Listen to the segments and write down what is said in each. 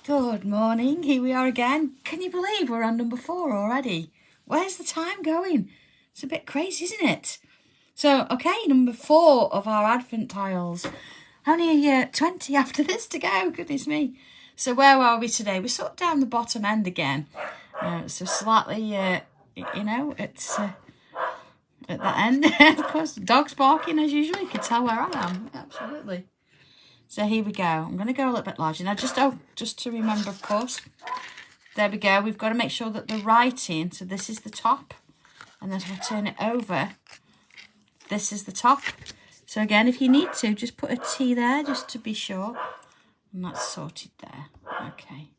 Good morning, here we are again. Can you believe we're on number 4 already? Where's the time going? It's a bit crazy, isn't it? So, okay, number 4 of our Advent tiles. Only 20 after this to go, goodness me. So where are we today? We're sort of down the bottom end again. So slightly, it's at that end. Of course, dog's barking as usual. You can tell where I am, absolutely. So here we go. I'm going to go a little bit larger. Now, just to remember, of course, there we go. We've got to make sure that the writing, so this is the top, and then if I turn it over, this is the top. So again, if you need to, just put a T there, just to be sure. And that's sorted there. Okay.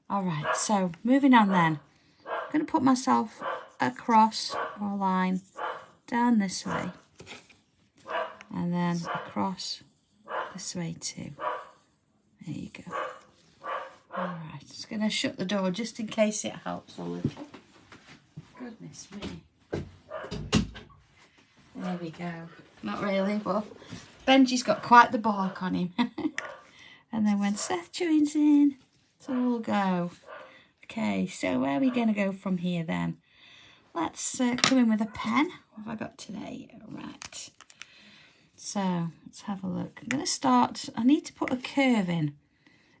All right, so moving on then. I'm going to put myself across or a line down this way, and then across this way too. There you go. All right, just going to shut the door just in case it helps a little. Goodness me. There we go. Not really, but Benji's got quite the bark on him. And then when Seth joins in, it's all go. Okay, so where are we going to go from here then? Let's come in with a pen. What have I got today? All right. So let's have a look. I'm going to start, I need to put a curve in.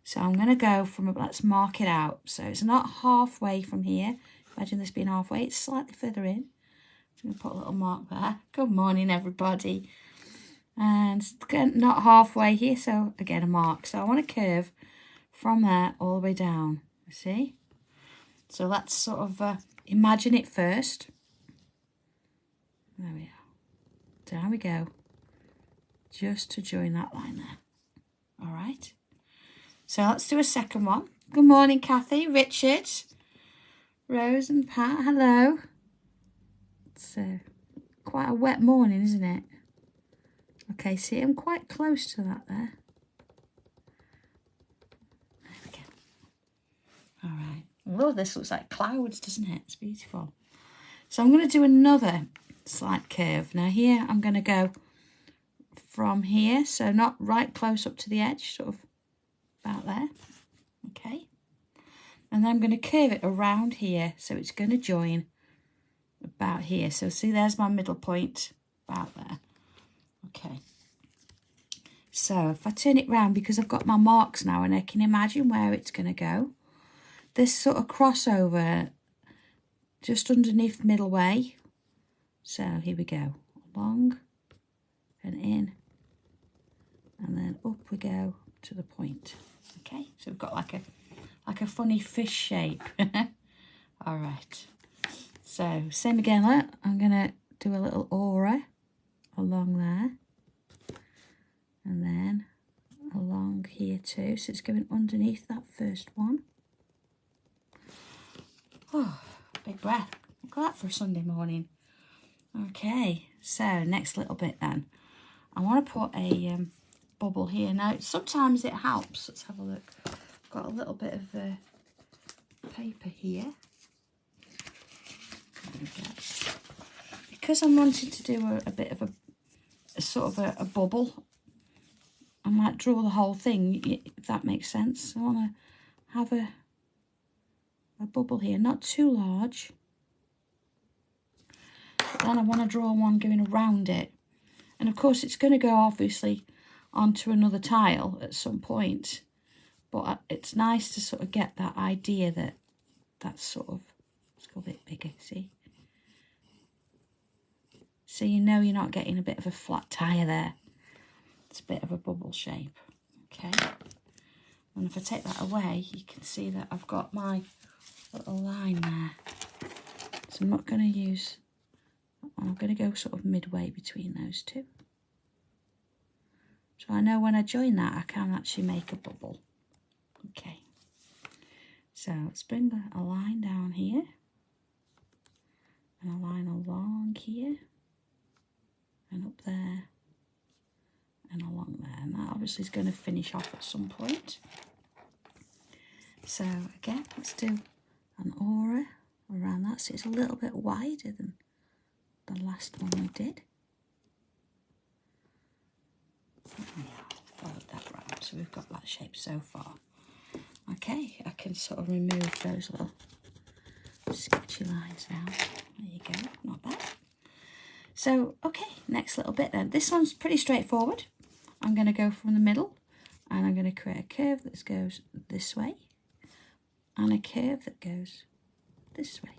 So I'm going to go from, let's mark it out. So it's not halfway from here. Imagine this being halfway. It's slightly further in. I'm going to put a little mark there. Good morning, everybody. And again, not halfway here. So again, a mark. So I want a curve from there all the way down. See? So let's sort of imagine it first. There we are. Down we go. Just to join that line there. All right. So let's do a second one. Good morning, Kathy, Richard, Rose and Pat. Hello. It's quite a wet morning, isn't it? Okay, see, I'm quite close to that there. There we go. All right. Oh, this looks like clouds, doesn't it? It's beautiful. So I'm going to do another slight curve. Now here, I'm going to go from here, so not right close up to the edge, sort of about there. Okay. And then I'm going to curve it around here, so it's going to join about here. So see, there's my middle point, about there. Okay. So if I turn it round, because I've got my marks now and I can imagine where it's going to go, this sort of crossover just underneath the middle way. So here we go, along and in, and then up we go to the point. Okay, so we've got like a funny fish shape. All right. So same again. Look, I'm gonna do a little aura along there, and then along here too. So it's going underneath that first one. Oh, big breath. Look at that for a Sunday morning. Okay, so next little bit then. I want to put a bubble here. Now, sometimes it helps. Let's have a look. I've got a little bit of paper here. Because I'm wanting to do a bit of a sort of a bubble, I might draw the whole thing, if that makes sense. I want to have a bubble here, not too large. But then I want to draw one going around it. And of course, it's going to go obviously onto another tile at some point. But it's nice to sort of get that idea that that's sort of, let's go a bit bigger, see? So you know you're not getting a bit of a flat tire there. It's a bit of a bubble shape, okay? And if I take that away, you can see that I've got my little line there. So I'm not going to use, I'm going to go sort of midway between those two. So I know when I join that, I can actually make a bubble. Okay. So let's bring a line down here. And a line along here. And up there. And along there. And that obviously is going to finish off at some point. So again, let's do an aura around that. So it's a little bit wider than the last one we did. Followed that round, so we've got that shape so far. Okay, I can sort of remove those little sketchy lines now. There you go, not bad. So, okay, next little bit then. This one's pretty straightforward. I'm going to go from the middle and I'm going to create a curve that goes this way and a curve that goes this way.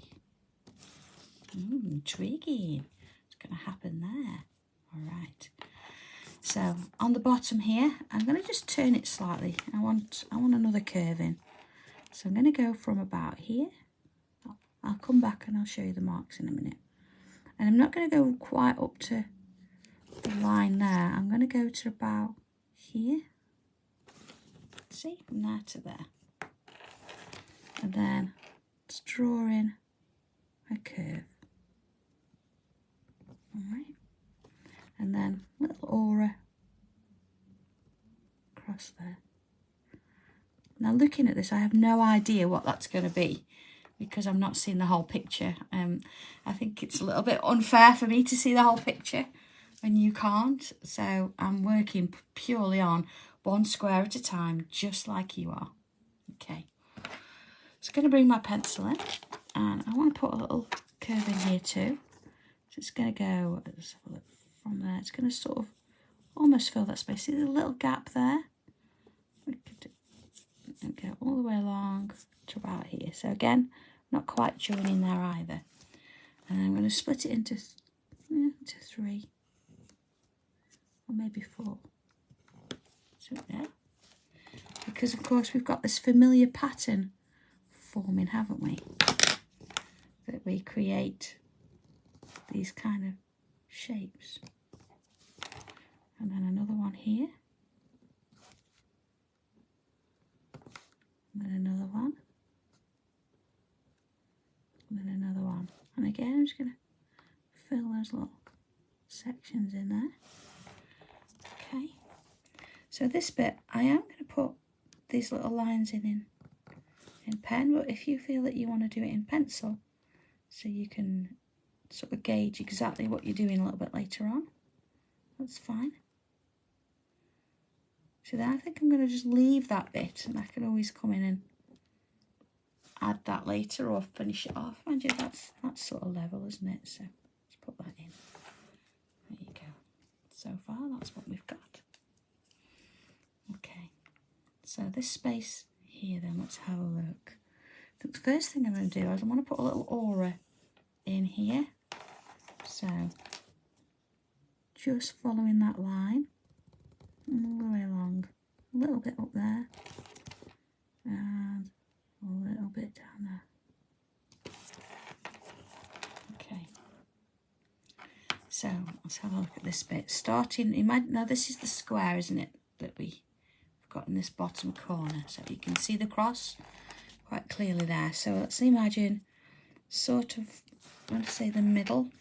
Intriguing. What's going to happen there? All right. So on the bottom here, I'm going to just turn it slightly. I want another curve in. So I'm going to go from about here. I'll come back and I'll show you the marks in a minute. And I'm not going to go quite up to the line there. I'm going to go to about here. See, from there to there. And then just draw in a curve. All right. And then little aura across there. Now looking at this, I have no idea what that's going to be because I'm not seeing the whole picture. I think it's a little bit unfair for me to see the whole picture when you can't. So I'm working purely on one square at a time, just like you are. Okay. So I'm going to bring my pencil in and I want to put a little curve in here too. So it's going to go, let's have a look from there. It's going to sort of almost fill that space. See the little gap there? We could go all the way along to about here. So again, not quite joining there either. And I'm going to split it into 3 or maybe 4. So there. Because of course we've got this familiar pattern forming, haven't we? That we create these kind of shapes. And then another one here. And then another one. And then another one. And again, I'm just going to fill those little sections in there. Okay. So this bit, I am going to put these little lines in pen, but if you feel that you want to do it in pencil, so you can sort of gauge exactly what you're doing a little bit later on, that's fine. So then I think I'm going to just leave that bit and I can always come in and add that later or finish it off. Mind you, that's sort of level, isn't it? So let's put that in. There you go. So far, that's what we've got. Okay. So this space here then, let's have a look. The first thing I'm going to do is I want to put a little aura in here. So just following that line all the way along, a little bit up there and a little bit down there. Okay, so let's have a look at this bit. Starting, imagine, now this is the square, isn't it, that we've got in this bottom corner. So you can see the cross quite clearly there. So let's imagine sort of, I want to say the middle.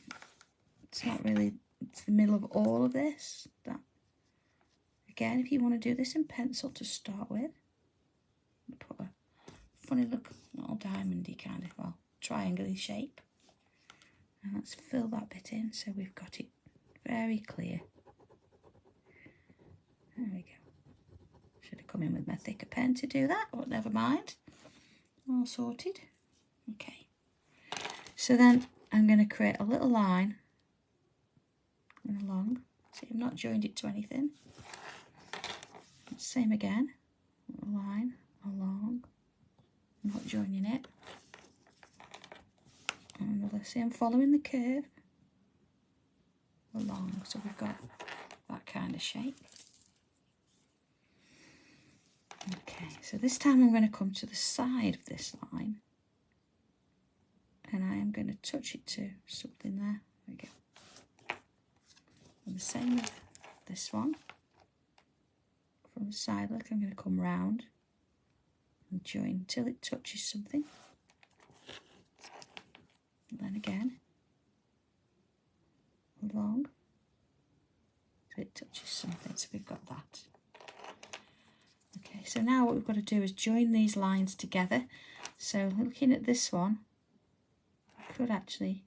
It's not really, it's the middle of all of this. That. Again, if you want to do this in pencil to start with, put a funny look, little diamondy kind of, well, triangle-y shape. And let's fill that bit in so we've got it very clear. There we go. Should have come in with my thicker pen to do that, but never mind. All sorted. Okay. So then I'm going to create a little line going along. See, I've not joined it to anything. Same again, a line along, not joining it. And another, see, I'm following the curve along, so we've got that kind of shape. Okay, so this time I'm going to come to the side of this line and I am going to touch it to something there. There we go. And the same with this one. From the side, look, I'm going to come round and join till it touches something. And then again, along till it touches something. So we've got that. Okay, so now what we've got to do is join these lines together. So looking at this one, I could actually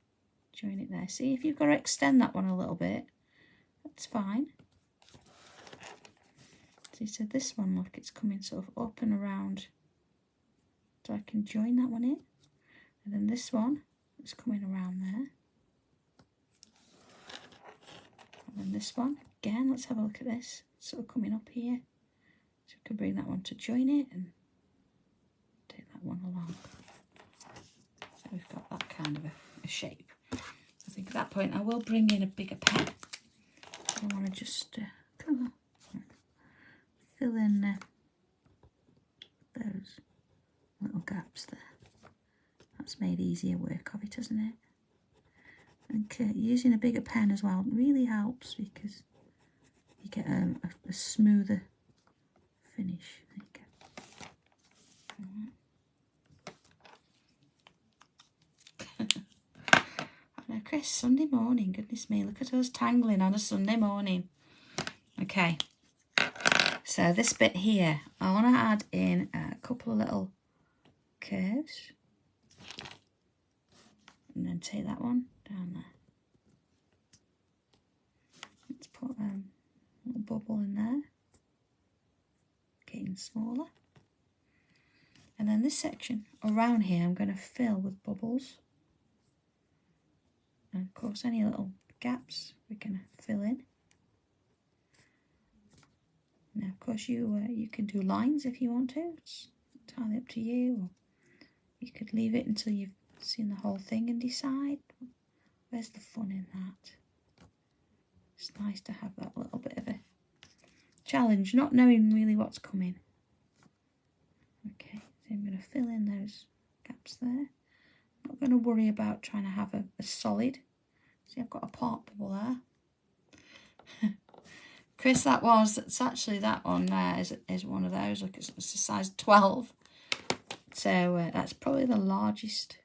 join it there. See, if you've got to extend that one a little bit, that's fine. So this one, look, it's coming sort of up and around so I can join that one in. And then this one is coming around there. And then this one, again, let's have a look at this. It's sort of coming up here. So we can bring that one to join it and take that one along. So we've got that kind of a shape. I think at that point I will bring in a bigger pen. I want to just fill in those little gaps there. That's made easier work of it, hasn't it? And using a bigger pen as well really helps because you get a smoother finish. There you go. I know, Chris, Sunday morning, goodness me, look at us tangling on a Sunday morning. Okay, so this bit here, I want to add in a couple of little curves. And then take that one down there. Let's put a little bubble in there, getting smaller. And then this section around here I'm going to fill with bubbles. And of course any little gaps we can fill in. Now of course you can do lines if you want to. It's entirely up to you. Or you could leave it until you've seen the whole thing and decide. Where's the fun in that? It's nice to have that little bit of a challenge, not knowing really what's coming. Okay, so I'm going to fill in those gaps there. Not going to worry about trying to have a solid. See, I've got a part bubble there. Chris, it's actually that one there is one of those. Look, it's a size 12. So that's probably the largest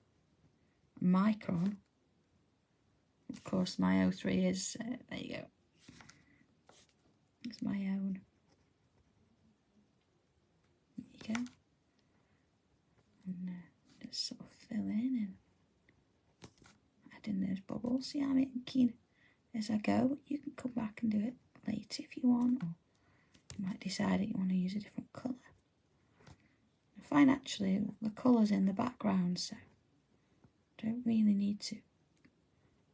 micron. Of course, my 03 is, there you go. It's my own. There you go. And just sort of fill in and add in those bubbles. See, I'm making as I go. You can come back and do it later if you want, or you might decide that you want to use a different colour. I find actually the colours in the background, so don't really need to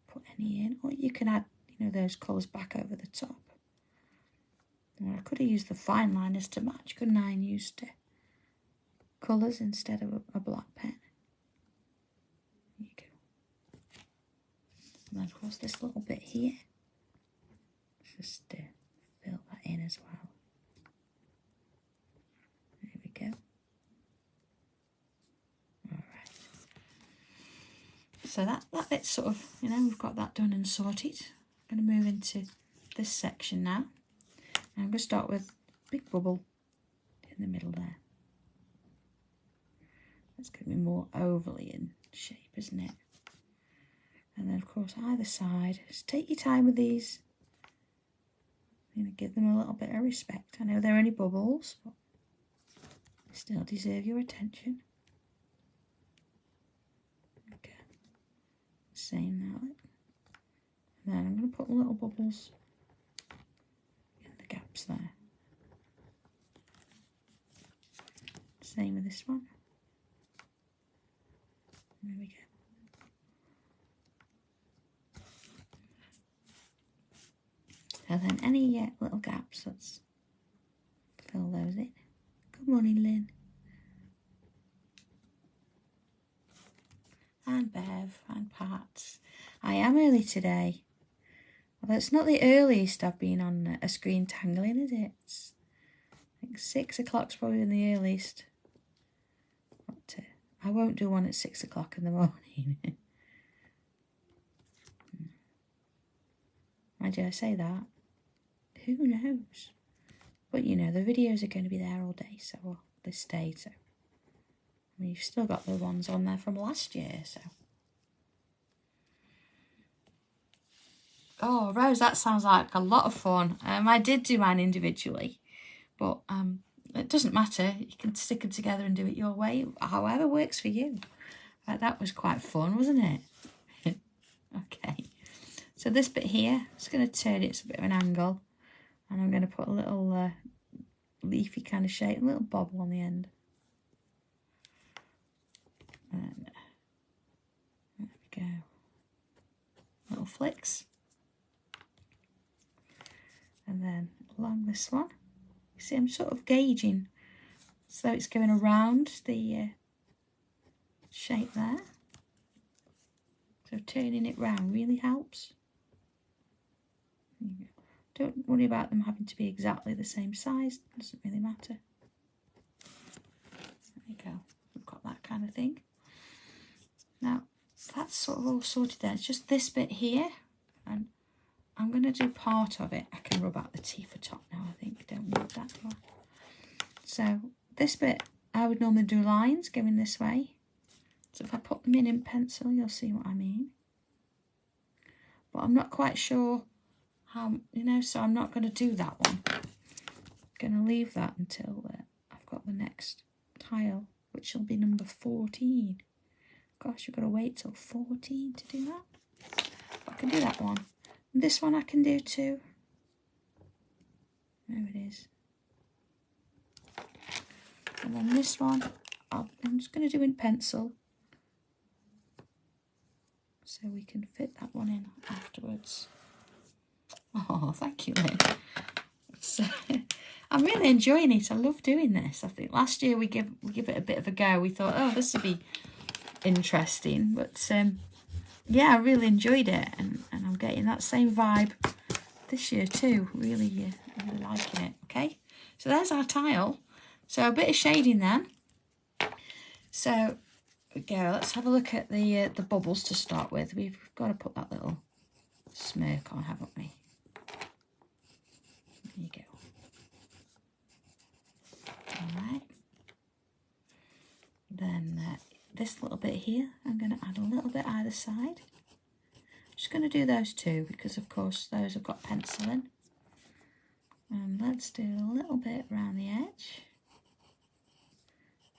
put any in. Or you can add, those colours back over the top. Or I could have used the fine liners to match, couldn't I? And used colours instead of a black pen. There you go. And then of course this little bit here, just fill that in as well. There we go. Alright. So that bit's sort of, we've got that done and sorted. I'm going to move into this section now. And I'm going to start with a big bubble in the middle there. That's going to be more ovally in shape, isn't it? And then of course either side, just take your time with these. Give them a little bit of respect. I know they're only bubbles, but they still deserve your attention. Okay. Same now. And then I'm going to put little bubbles in the gaps there. Same with this one. There we go. And then any little gaps, let's fill those in. Good morning, Lynn. And Bev, and Pat. I am early today. Although it's not the earliest I've been on a screen tangling, is it? It's, I think 6 o'clock's probably been the earliest. But I won't do one at 6 o'clock in the morning. Why did I say that? Who knows? But the videos are going to be there all day, so this day, so I mean, you've still got the ones on there from last year, so. Oh, Rose, that sounds like a lot of fun. I did do mine individually, but it doesn't matter. You can stick them together and do it your way, however works for you. That was quite fun, wasn't it? Okay. So this bit here, I'm just going to turn it to a bit of an angle. And I'm going to put a little leafy kind of shape, a little bobble on the end. And there we go. Little flicks. And then along this one, you see I'm sort of gauging so it's going around the shape there. So turning it round really helps. Don't worry about them having to be exactly the same size, doesn't really matter. There you go, we've got that kind of thing. Now that's sort of all sorted there. It's just this bit here, and I'm going to do part of it. I can rub out the teeth for top now, I think. Don't need that, do I? So this bit, I would normally do lines going this way. So if I put them in pencil, you'll see what I mean. But I'm not quite sure how, you know, so I'm not going to do that one. I'm going to leave that until I've got the next tile, which will be number 14. Gosh, you've got to wait till 14 to do that. I can do that one. And this one I can do too. There it is. And then this one, I'm just going to do in pencil, so we can fit that one in afterwards. Oh, thank you, Lynn. So, I'm really enjoying it. I love doing this. I think last year we give it a bit of a go. We thought, oh, this would be interesting, but yeah, I really enjoyed it, and I'm getting that same vibe this year too. Really liking it. Okay, so there's our tile. So a bit of shading then. So we go. Let's have a look at the bubbles to start with. We've got to put that little smirk on, haven't we? There you go. All right. Then this little bit here, I'm going to add a little bit either side. Just going to do those two because, of course, those have got pencil in. And let's do a little bit around the edge.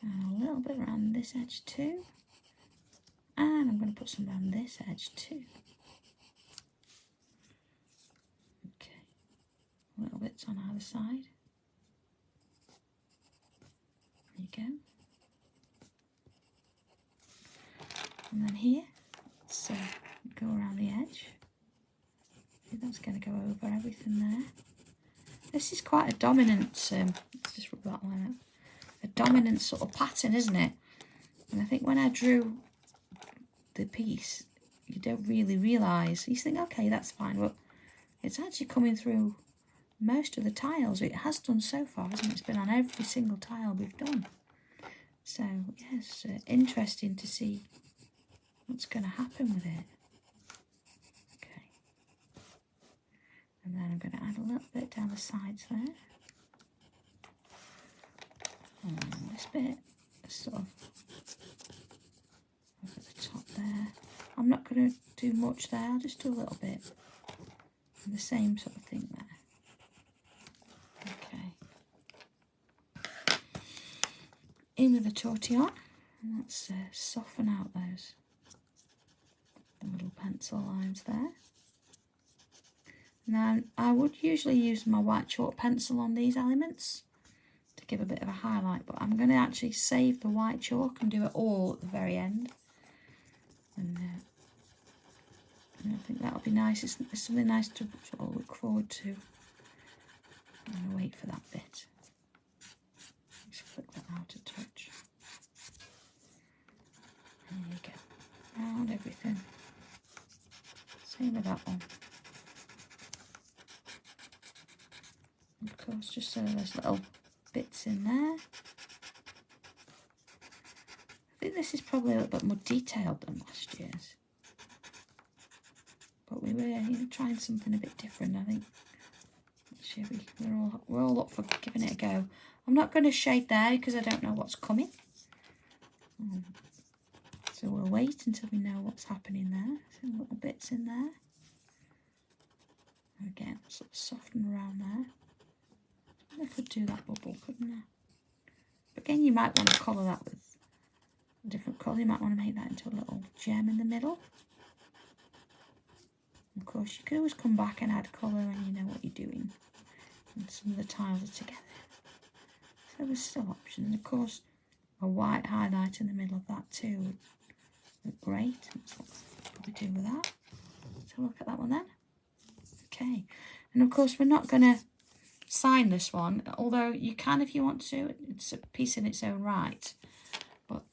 And a little bit around this edge too. And I'm going to put some around this edge too. Okay. Little bits on either side. There you go. And then here, let's go around the edge. That's going to go over everything there. This is quite a dominant, let's just rub that line out. A dominant sort of pattern, isn't it? And I think when I drew the piece, you don't really realise. You think, okay, that's fine, but it's actually coming through most of the tiles. It has done so far, hasn't it? It's been on every single tile we've done. So, yes, interesting to see what's going to happen with it. Okay. And then I'm going to add a little bit down the sides there. And this bit is sort of over the top there. I'm not going to do much there, I'll just do a little bit. And the same sort of thing there. Okay. In with the tortillon, and let's soften out those little pencil lines there. Now, I would usually use my white chalk pencil on these elements to give a bit of a highlight, but I'm going to actually save the white chalk and do it all at the very end. And I think that'll be nice. It's something nice to sort of look forward to. I'm going to wait for that bit. Just flick that out a touch. There you go. Round everything. Same with that one. Of course, just so there's little bits in there. I think this is probably a little bit more detailed than last year's. But we were, trying something a bit different. I think this year we're all up for giving it a go. I'm not going to shade there because I don't know what's coming. So we'll wait until we know what's happening there. Some little bits in there. Again, sort of soften around there. I could do that bubble, couldn't I? But again, you might want to colour that with a different colour. You might want to make that into a little gem in the middle. Of course, you can always come back and add colour when you know what you're doing. And some of the tiles are together. So there's still options. And of course, a white highlight in the middle of that too. Look great. That's what we'll probably do with that. Let's have a look at that one then. Okay. And of course, we're not going to sign this one, although you can if you want to. It's a piece in its own right. But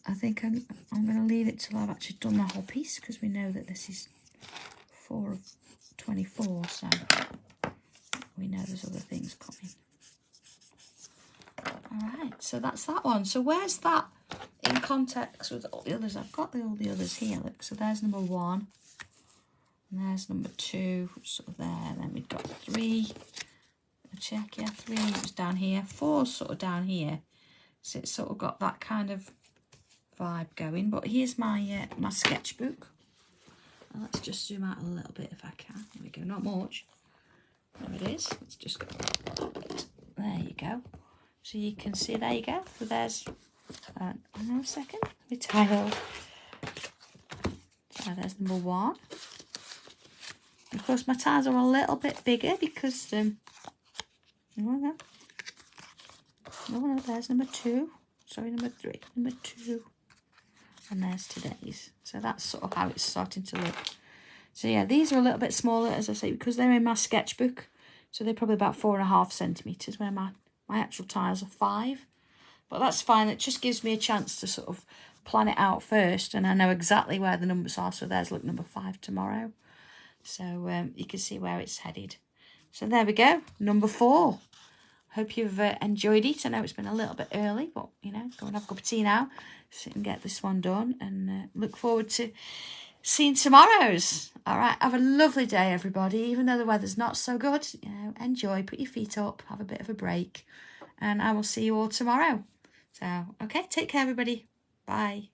I think I'm going to leave it till I've actually done the whole piece, because we know that this is 4 of 24, so we know there's other things coming. Alright, so that's that one. So where's that in context with all the others? I've got all the others here. Look, so there's number 1. And there's number 2, sort of there. And then we've got 3. Check, yeah, 3 was down here. 4 sort of down here. So it's sort of got that kind of vibe going. But here's my my sketchbook. And let's just zoom out a little bit if I can. There we go, not much. There it is. Let's just go. There you go. So you can see, there you go. So there's, hang on a second, my tile. So there's number 1. Of course, my tiles are a little bit bigger because, no, there's number 2. Sorry, number 3, number 2. And there's today's. So that's sort of how it's starting to look. So yeah, these are a little bit smaller, as I say, because they're in my sketchbook. So they're probably about 4.5 centimetres, where my actual tiles are 5. But that's fine. It just gives me a chance to sort of plan it out first. And I know exactly where the numbers are. So there's, look, number 5 tomorrow. So you can see where it's headed. So there we go, number 4. Hope you've enjoyed it. I know it's been a little bit early, but, you know, go and have a cup of tea now. Sit and get this one done. And look forward to seeing tomorrow's. All right, have a lovely day, everybody. Even though the weather's not so good, you know, enjoy, put your feet up, have a bit of a break. And I will see you all tomorrow. So, okay, take care, everybody. Bye.